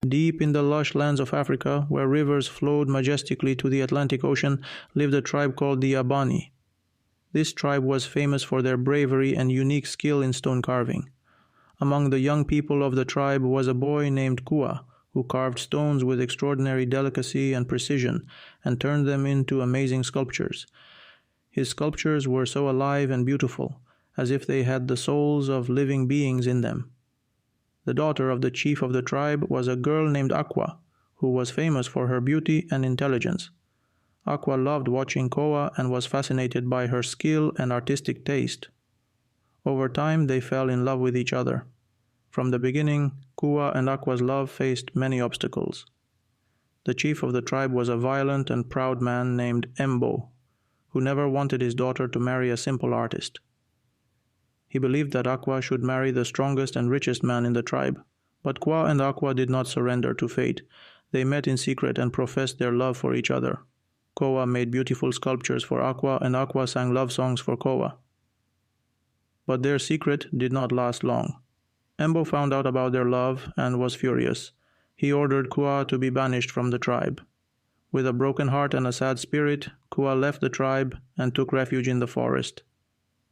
Deep in the lush lands of Africa, where rivers flowed majestically to the Atlantic Ocean, lived a tribe called the Abani. This tribe was famous for their bravery and unique skill in stone carving. Among the young people of the tribe was a boy named Kua, who carved stones with extraordinary delicacy and precision and turned them into amazing sculptures. His sculptures were so alive and beautiful, as if they had the souls of living beings in them. The daughter of the chief of the tribe was a girl named Aqua, who was famous for her beauty and intelligence. Aqua loved watching Kova and was fascinated by her skill and artistic taste. Over time, they fell in love with each other. From the beginning, Kuva and Aqua's love faced many obstacles. The chief of the tribe was a violent and proud man named Embo, who never wanted his daughter to marry a simple artist. He believed that Aqua should marry the strongest and richest man in the tribe, but Kuva and Aqua did not surrender to fate. They met in secret and professed their love for each other. Kova made beautiful sculptures for Aqua, and Aqua sang love songs for Kova. But their secret did not last long. Embo found out about their love and was furious. He ordered Kuva to be banished from the tribe. With a broken heart and a sad spirit, Kuva left the tribe and took refuge in the forest.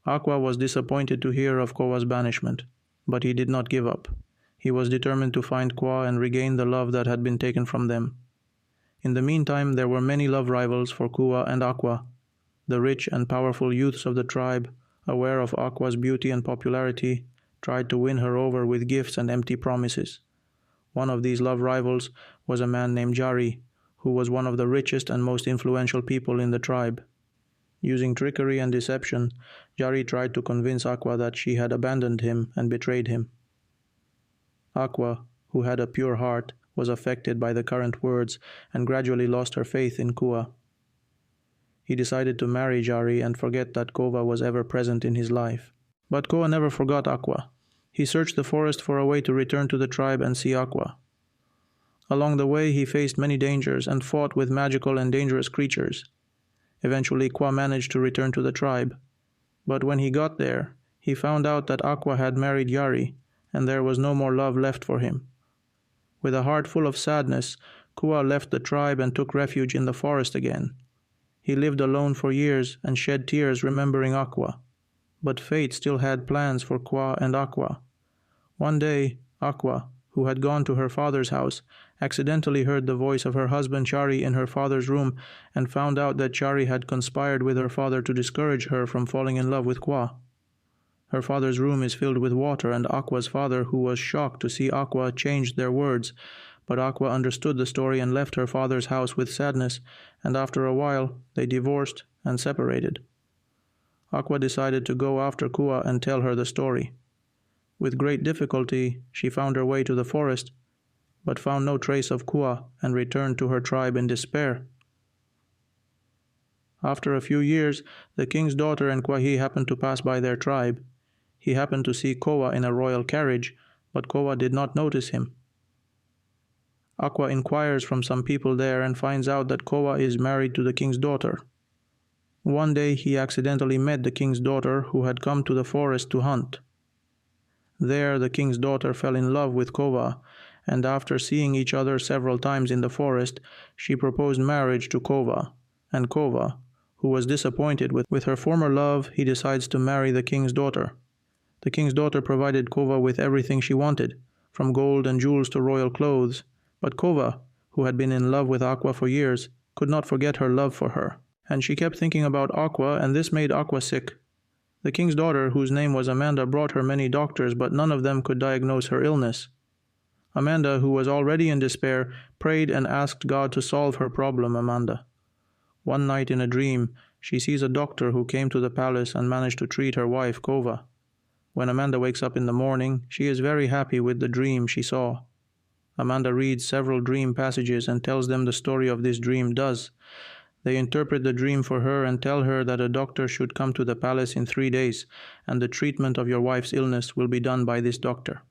Aqua was disappointed to hear of Kova's banishment, but he did not give up. He was determined to find Kuva and regain the love that had been taken from them. In the meantime, there were many love rivals for Kuva and Aqua. The rich and powerful youths of the tribe, aware of Aqua's beauty and popularity, tried to win her over with gifts and empty promises. One of these love rivals was a man named Jari, who was one of the richest and most influential people in the tribe. Using trickery and deception, Jari tried to convince Aqua that she had abandoned him and betrayed him. Aqua, who had a pure heart, was affected by the current words and gradually lost her faith in Kuva. He decided to marry Jari and forget that Kova was ever present in his life. But Kova never forgot Aqua. He searched the forest for a way to return to the tribe and see Aqua. Along the way, he faced many dangers and fought with magical and dangerous creatures. Eventually, Kuva managed to return to the tribe. But when he got there, he found out that Aqua had married Jari, and there was no more love left for him. With a heart full of sadness, Kuva left the tribe and took refuge in the forest again. He lived alone for years and shed tears remembering Aqua. But fate still had plans for Kuva and Aqua. One day, Aqua, who had gone to her father's house, accidentally heard the voice of her husband Chari in her father's room and found out that Chari had conspired with her father to discourage her from falling in love with Kuva. Her father's room is filled with water, and Aqua's father, who was shocked to see Aqua, changed their words. But Aqua understood the story and left her father's house with sadness, and after a while they divorced and separated. Aqua decided to go after Kuva and tell her the story. With great difficulty, she found her way to the forest, but found no trace of Kuva and returned to her tribe in despair. After a few years, the king's daughter and Kwahi happened to pass by their tribe. He happened to see Kova in a royal carriage, but Kova did not notice him. Aqua inquires from some people there and finds out that Kova is married to the king's daughter. One day he accidentally met the king's daughter, who had come to the forest to hunt. There the king's daughter fell in love with Kova, and after seeing each other several times in the forest, she proposed marriage to Kova, and Kova, who was disappointed with her former love, he decides to marry the king's daughter. The king's daughter provided Kova with everything she wanted, from gold and jewels to royal clothes, but Kova, who had been in love with Aqua for years, could not forget her love for her, and she kept thinking about Aqua, and this made Aqua sick. The king's daughter, whose name was Amanda, brought her many doctors, but none of them could diagnose her illness. Amanda, who was already in despair, prayed and asked God to solve her problem. Amanda. One night in a dream, she sees a doctor who came to the palace and managed to treat her wife, Kova. When Amanda wakes up in the morning, she is very happy with the dream she saw. Amanda reads several dream passages and tells them the story of this dream does. They interpret the dream for her and tell her that a doctor should come to the palace in 3 days, and the treatment of your wife's illness will be done by this doctor.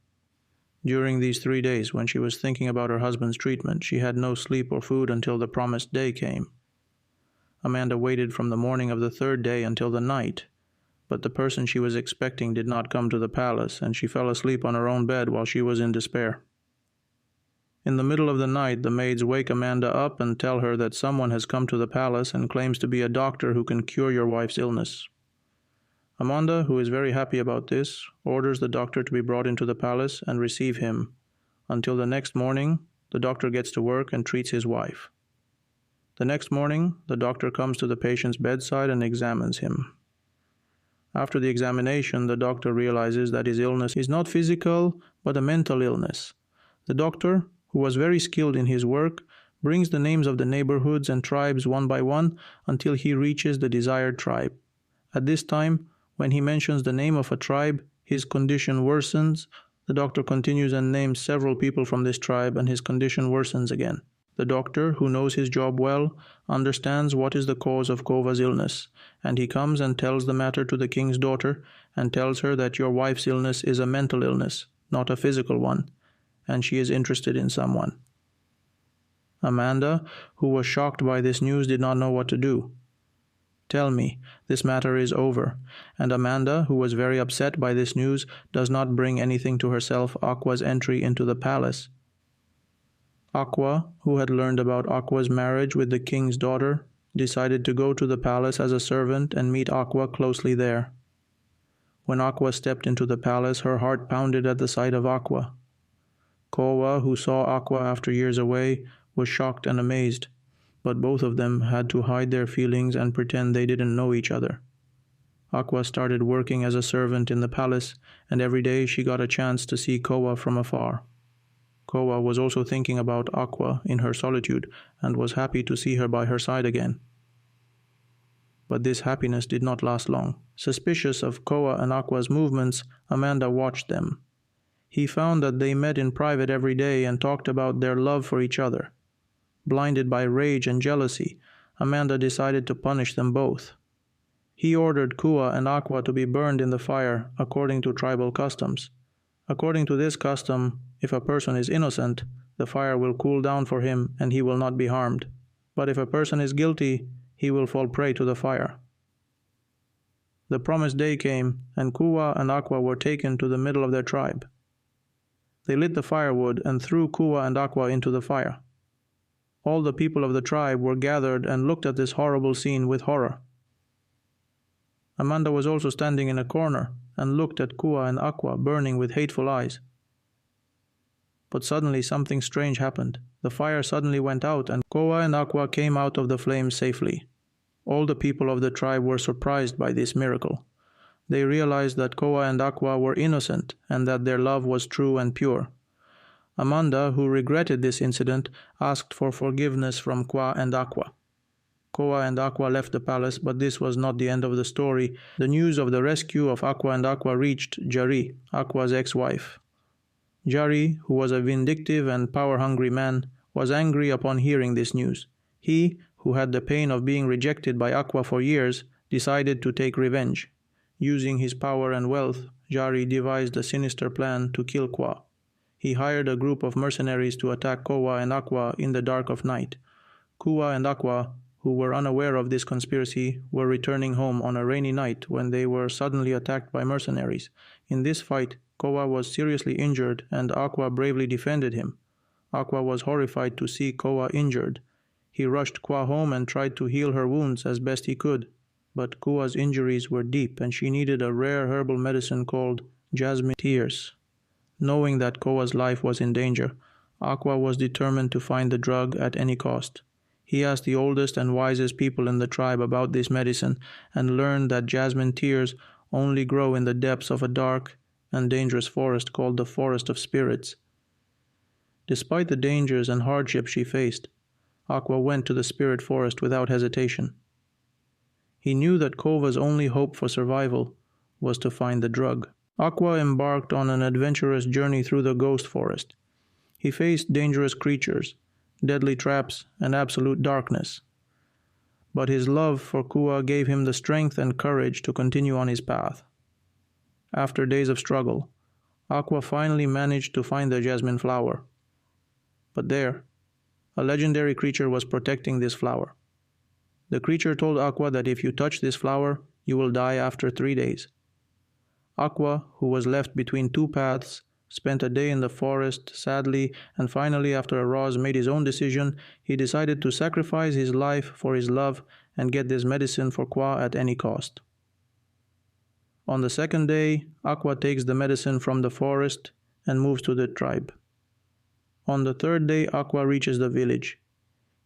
During these 3 days, when she was thinking about her husband's treatment, she had no sleep or food until the promised day came. Amanda waited from the morning of the 3rd day until the night, but the person she was expecting did not come to the palace, and she fell asleep on her own bed while she was in despair. In the middle of the night, the maids wake Amanda up and tell her that someone has come to the palace and claims to be a doctor who can cure your wife's illness. Amanda, who is very happy about this, orders the doctor to be brought into the palace and receive him. Until the next morning, the doctor gets to work and treats his wife. The next morning, the doctor comes to the patient's bedside and examines him. After the examination, the doctor realizes that his illness is not physical, but a mental illness. The doctor, who was very skilled in his work, brings the names of the neighborhoods and tribes one by one until he reaches the desired tribe. At this time, when he mentions the name of a tribe, his condition worsens. The doctor continues and names several people from this tribe, and his condition worsens again. The doctor, who knows his job well, understands what is the cause of Kova's illness, and he comes and tells the matter to the king's daughter and tells her that your wife's illness is a mental illness, not a physical one, and she is interested in someone. Amanda, who was shocked by this news, did not know what to do. Tell me, this matter is over, and Amanda, who was very upset by this news, does not bring anything to herself Aqua's entry into the palace. Aqua, who had learned about Aqua's marriage with the king's daughter, decided to go to the palace as a servant and meet Aqua closely there. When Aqua stepped into the palace, her heart pounded at the sight of Aqua. Kova, who saw Aqua after years away, was shocked and amazed, but both of them had to hide their feelings and pretend they didn't know each other. Aqua started working as a servant in the palace, and every day she got a chance to see Kova from afar. Kova was also thinking about Aqua in her solitude and was happy to see her by her side again. But this happiness did not last long. Suspicious of Kova and Aqua's movements, Amanda watched them. He found that they met in private every day and talked about their love for each other. Blinded by rage and jealousy, Amanda decided to punish them both. He ordered Kuva and Aqua to be burned in the fire according to tribal customs. According to this custom, if a person is innocent, the fire will cool down for him and he will not be harmed. But if a person is guilty, he will fall prey to the fire. The promised day came, and Kuva and Aqua were taken to the middle of their tribe. They lit the firewood and threw Kuva and Aqua into the fire. All the people of the tribe were gathered and looked at this horrible scene with horror. Amanda was also standing in a corner and looked at Kuva and Aqua burning with hateful eyes. But suddenly something strange happened. The fire suddenly went out and Kova and Aqua came out of the flames safely. All the people of the tribe were surprised by this miracle. They realized that Kova and Aqua were innocent and that their love was true and pure. Amanda, who regretted this incident, asked for forgiveness from Kova and Aqua. Kova and Aqua left the palace, but this was not the end of the story. The news of the rescue of Aqua and Aqua reached Jari, Aqua's ex-wife. Jari, who was a vindictive and power-hungry man, was angry upon hearing this news. He, who had the pain of being rejected by Aqua for years, decided to take revenge. Using his power and wealth, Jari devised a sinister plan to kill Kova. He hired a group of mercenaries to attack Kova and Aqua in the dark of night. Kuva and Aqua, who were unaware of this conspiracy, were returning home on a rainy night when they were suddenly attacked by mercenaries. In this fight, Kova was seriously injured and Aqua bravely defended him. Aqua was horrified to see Kova injured. He rushed Kova home and tried to heal her wounds as best he could. But Kova's injuries were deep and she needed a rare herbal medicine called jasmine tears. Knowing that Kova's life was in danger, Aqua was determined to find the drug at any cost. He asked the oldest and wisest people in the tribe about this medicine and learned that jasmine tears only grow in the depths of a dark and dangerous forest called the Forest of Spirits. Despite the dangers and hardships she faced, Aqua went to the spirit forest without hesitation. He knew that Kova's only hope for survival was to find the drug. Aqua embarked on an adventurous journey through the ghost forest. He faced dangerous creatures, deadly traps, and absolute darkness. But his love for Kuva gave him the strength and courage to continue on his path. After days of struggle, Aqua finally managed to find the jasmine flower. But there, a legendary creature was protecting this flower. The creature told Aqua that if you touch this flower, you will die after 3 days. Aqua, who was left between two paths, spent a day in the forest, sadly, and finally, after Araz made his own decision, he decided to sacrifice his life for his love and get this medicine for Kwa at any cost. On the second day, Aqua takes the medicine from the forest and moves to the tribe. On the third day, Aqua reaches the village.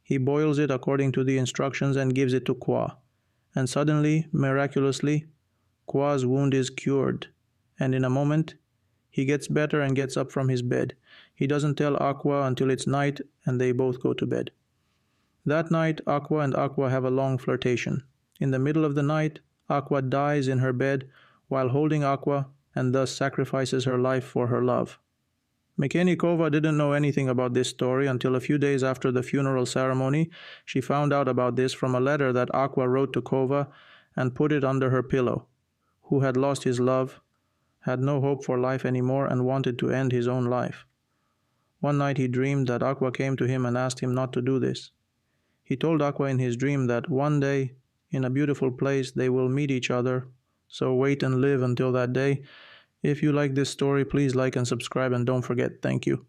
He boils it according to the instructions and gives it to Kwa. And suddenly, miraculously, Kwa's wound is cured, and in a moment, he gets better and gets up from his bed. He doesn't tell Aqua until it's night, and they both go to bed. That night, Aqua and Aqua have a long flirtation. In the middle of the night, Aqua dies in her bed while holding Aqua, and thus sacrifices her life for her love. Makeni Kova didn't know anything about this story until a few days after the funeral ceremony. She found out about this from a letter that Aqua wrote to Kova and put it under her pillow, who had lost his love, had no hope for life anymore, and wanted to end his own life. One night he dreamed that Aqua came to him and asked him not to do this. He told Aqua in his dream that one day, in a beautiful place, they will meet each other, so wait and live until that day. If you like this story, please like and subscribe, and don't forget. Thank you.